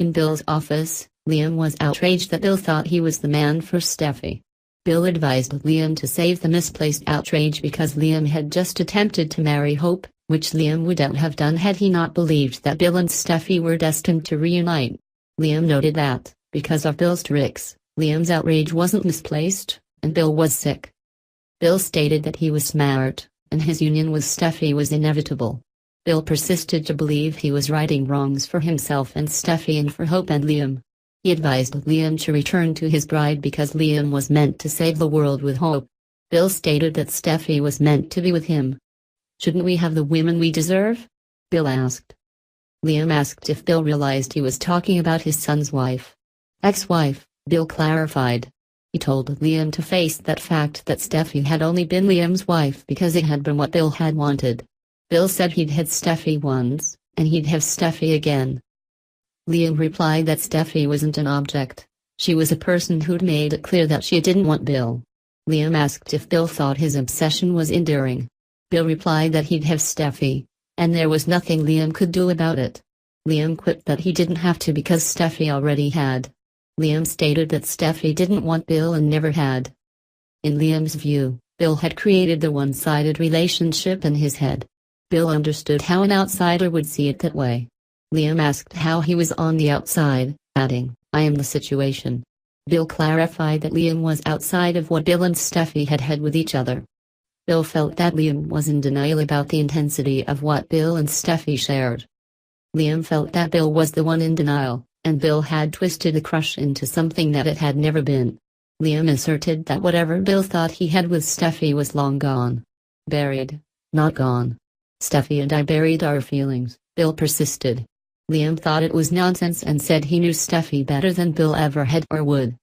In Bill's office, Liam was outraged that Bill thought he was the man for Steffy. Bill advised Liam to save the misplaced outrage because Liam had just attempted to marry Hope, which Liam wouldn't have done had he not believed that Bill and Steffy were destined to reunite. Liam noted that, because of Bill's tricks, Liam's outrage wasn't misplaced, and Bill was sick. Bill stated that he was smart, and his union with Steffy was inevitable. Bill persisted to believe he was righting wrongs for himself and Steffy and for Hope and Liam. He advised Liam to return to his bride because Liam was meant to save the world with Hope. Bill stated that Steffy was meant to be with him. "Shouldn't we have the women we deserve?" Bill asked. Liam asked if Bill realized he was talking about his son's wife. Ex-wife, Bill clarified. He told Liam to face that fact that Steffy had only been Liam's wife because it had been what Bill had wanted. Bill said he'd had Steffy once, and he'd have Steffy again. Liam replied that Steffy wasn't an object. She was a person who'd made it clear that she didn't want Bill. Liam asked if Bill thought his obsession was endearing. Bill replied that he'd have Steffy, and there was nothing Liam could do about it. Liam quipped that he didn't have to because Steffy already had. Liam stated that Steffy didn't want Bill and never had. In Liam's view, Bill had created the one-sided relationship in his head. Bill understood how an outsider would see it that way. Liam asked how he was on the outside, adding, "I am the situation." Bill clarified that Liam was outside of what Bill and Steffy had had with each other. Bill felt that Liam was in denial about the intensity of what Bill and Steffy shared. Liam felt that Bill was the one in denial, and Bill had twisted the crush into something that it had never been. Liam asserted that whatever Bill thought he had with Steffy was long gone. Buried, not gone. "Steffy and I buried our feelings," Bill persisted. Liam thought it was nonsense and said he knew Steffy better than Bill ever had or would.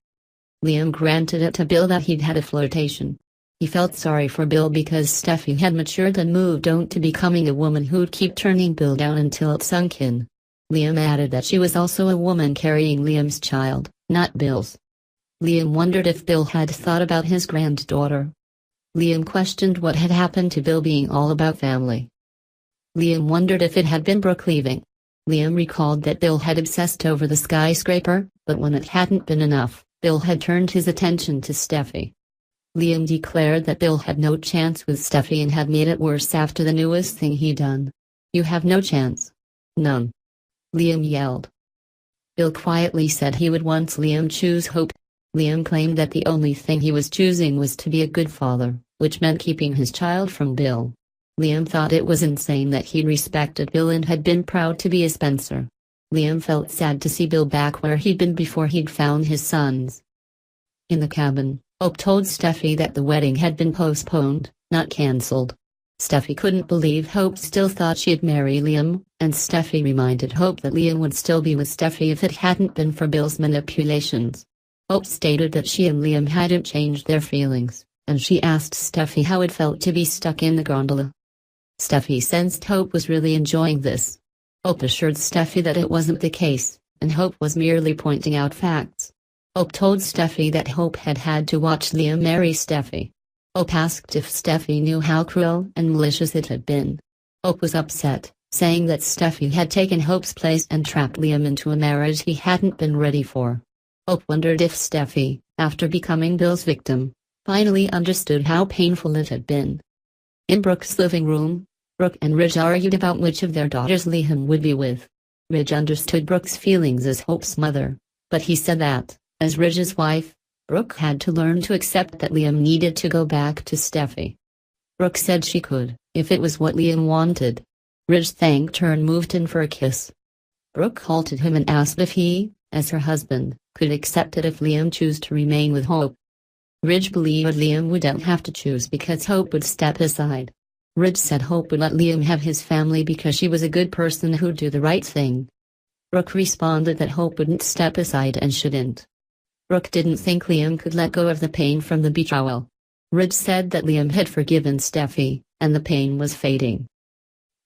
Liam granted it to Bill that he'd had a flirtation. He felt sorry for Bill because Steffy had matured and moved on to becoming a woman who'd keep turning Bill down until it sunk in. Liam added that she was also a woman carrying Liam's child, not Bill's. Liam wondered if Bill had thought about his granddaughter. Liam questioned what had happened to Bill being all about family. Liam wondered if it had been Brooke leaving. Liam recalled that Bill had obsessed over the skyscraper, but when it hadn't been enough, Bill had turned his attention to Steffy. Liam declared that Bill had no chance with Steffy and had made it worse after the newest thing he'd done. "You have no chance." "None," Liam yelled. Bill quietly said he would once Liam choose Hope. Liam claimed that the only thing he was choosing was to be a good father, which meant keeping his child from Bill. Liam thought it was insane that he respected Bill and had been proud to be a Spencer. Liam felt sad to see Bill back where he'd been before he'd found his sons. In the cabin, Hope told Steffy that the wedding had been postponed, not cancelled. Steffy couldn't believe Hope still thought she'd marry Liam, and Steffy reminded Hope that Liam would still be with Steffy if it hadn't been for Bill's manipulations. Hope stated that she and Liam hadn't changed their feelings, and she asked Steffy how it felt to be stuck in the gondola. Steffy sensed Hope was really enjoying this. Hope assured Steffy that it wasn't the case, and Hope was merely pointing out facts. Hope told Steffy that Hope had had to watch Liam marry Steffy. Hope asked if Steffy knew how cruel and malicious it had been. Hope was upset, saying that Steffy had taken Hope's place and trapped Liam into a marriage he hadn't been ready for. Hope wondered if Steffy, after becoming Bill's victim, finally understood how painful it had been. In Brooke's living room, Brooke and Ridge argued about which of their daughters Liam would be with. Ridge understood Brooke's feelings as Hope's mother, but he said that, as Ridge's wife, Brooke had to learn to accept that Liam needed to go back to Steffy. Brooke said she could, if it was what Liam wanted. Ridge thanked her and moved in for a kiss. Brooke halted him and asked if he, as her husband, could accept it if Liam chose to remain with Hope. Ridge believed Liam wouldn't have to choose because Hope would step aside. Ridge said Hope would let Liam have his family because she was a good person who'd do the right thing. Brooke responded that Hope wouldn't step aside and shouldn't. Brooke didn't think Liam could let go of the pain from the betrayal. Ridge said that Liam had forgiven Steffy, and the pain was fading.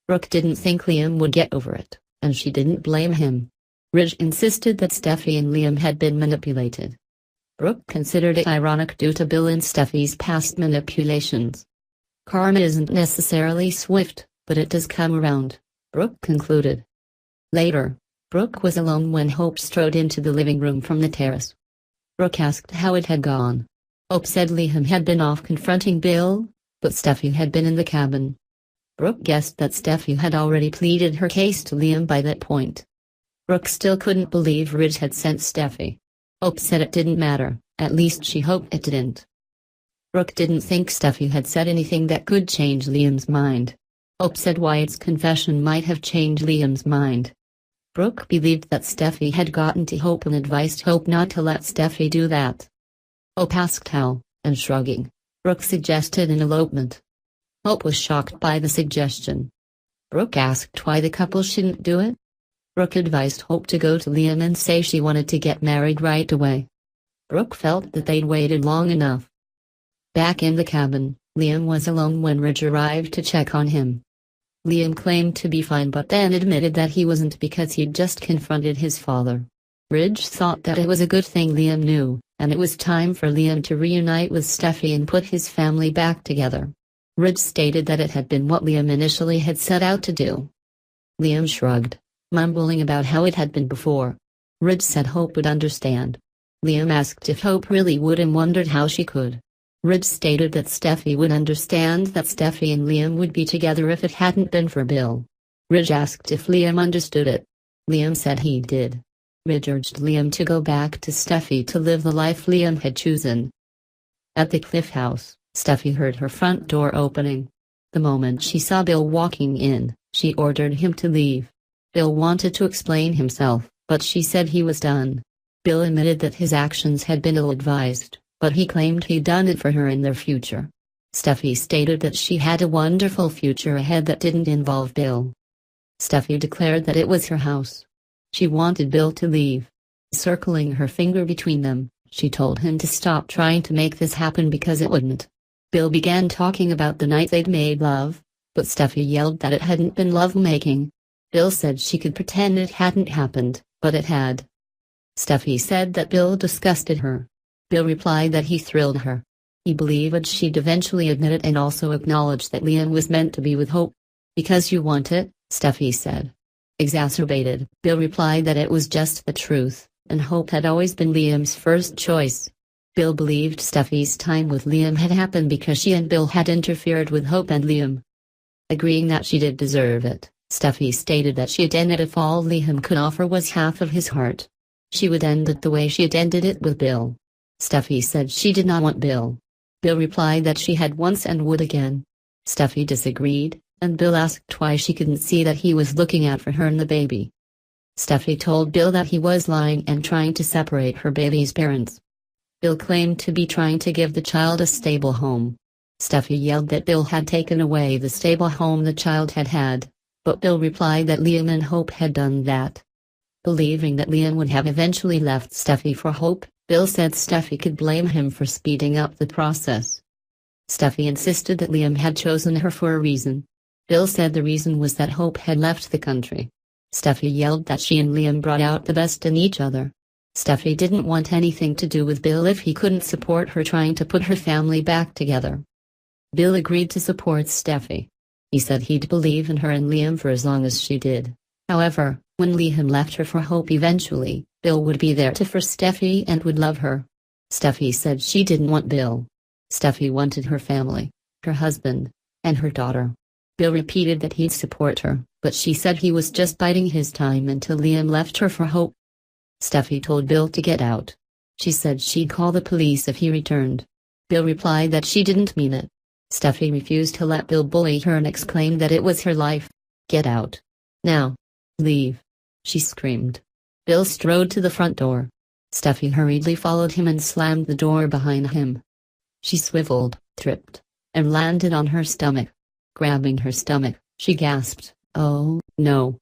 Brooke didn't think Liam would get over it, and she didn't blame him. Ridge insisted that Steffy and Liam had been manipulated. Brooke considered it ironic due to Bill and Steffy's past manipulations. Karma isn't necessarily swift, but it does come around, Brooke concluded. Later, Brooke was alone when Hope strode into the living room from the terrace. Brooke asked how it had gone. Hope said Liam had been off confronting Bill, but Steffy had been in the cabin. Brooke guessed that Steffy had already pleaded her case to Liam by that point. Brooke still couldn't believe Ridge had sent Steffy. Hope said it didn't matter, at least she hoped it didn't. Brooke didn't think Steffy had said anything that could change Liam's mind. Hope said Wyatt's confession might have changed Liam's mind. Brooke believed that Steffy had gotten to Hope and advised Hope not to let Steffy do that. Hope asked how, and shrugging, Brooke suggested an elopement. Hope was shocked by the suggestion. Brooke asked why the couple shouldn't do it. Brooke advised Hope to go to Liam and say she wanted to get married right away. Brooke felt that they'd waited long enough. Back in the cabin, Liam was alone when Ridge arrived to check on him. Liam claimed to be fine but then admitted that he wasn't because he'd just confronted his father. Ridge thought that it was a good thing Liam knew, and it was time for Liam to reunite with Steffy and put his family back together. Ridge stated that it had been what Liam initially had set out to do. Liam shrugged, mumbling about how it had been before. Ridge said Hope would understand. Liam asked if Hope really would and wondered how she could. Ridge stated that Steffy would understand that Steffy and Liam would be together if it hadn't been for Bill. Ridge asked if Liam understood it. Liam said he did. Ridge urged Liam to go back to Steffy to live the life Liam had chosen. At the Cliff House, Steffy heard her front door opening. The moment she saw Bill walking in, she ordered him to leave. Bill wanted to explain himself, but she said he was done. Bill admitted that his actions had been ill-advised, but he claimed he'd done it for her and their future. Steffy stated that she had a wonderful future ahead that didn't involve Bill. Steffy declared that it was her house. She wanted Bill to leave. Circling her finger between them, she told him to stop trying to make this happen because it wouldn't. Bill began talking about the night they'd made love, but Steffy yelled that it hadn't been love-making. Bill said she could pretend it hadn't happened, but it had. Steffy said that Bill disgusted her. Bill replied that he thrilled her. He believed she'd eventually admit it and also acknowledge that Liam was meant to be with Hope. Because you want it, Steffy said. Exacerbated, Bill replied that it was just the truth, and Hope had always been Liam's first choice. Bill believed Steffy's time with Liam had happened because she and Bill had interfered with Hope and Liam. Agreeing that she did deserve it, Steffy stated that she'd end it if all Liam could offer was half of his heart. She would end it the way she had ended it with Bill. Steffy said she did not want Bill. Bill replied that she had once and would again. Steffy disagreed, and Bill asked why she couldn't see that he was looking out for her and the baby. Steffy told Bill that he was lying and trying to separate her baby's parents. Bill claimed to be trying to give the child a stable home. Steffy yelled that Bill had taken away the stable home the child had had, but Bill replied that Liam and Hope had done that. Believing that Liam would have eventually left Steffy for Hope, Bill said Steffy could blame him for speeding up the process. Steffy insisted that Liam had chosen her for a reason. Bill said the reason was that Hope had left the country. Steffy yelled that she and Liam brought out the best in each other. Steffy didn't want anything to do with Bill if he couldn't support her trying to put her family back together. Bill agreed to support Steffy. He said he'd believe in her and Liam for as long as she did. However, when Liam left her for Hope eventually, Bill would be there for Steffy and would love her. Steffy said she didn't want Bill. Steffy wanted her family, her husband, and her daughter. Bill repeated that he'd support her, but she said he was just biding his time until Liam left her for Hope. Steffy told Bill to get out. She said she'd call the police if he returned. Bill replied that she didn't mean it. Steffy refused to let Bill bully her and exclaimed that it was her life. Get out. Now. Leave. She screamed. Bill strode to the front door. Steffy hurriedly followed him and slammed the door behind him. She swiveled, tripped, and landed on her stomach. Grabbing her stomach, she gasped, "Oh, no."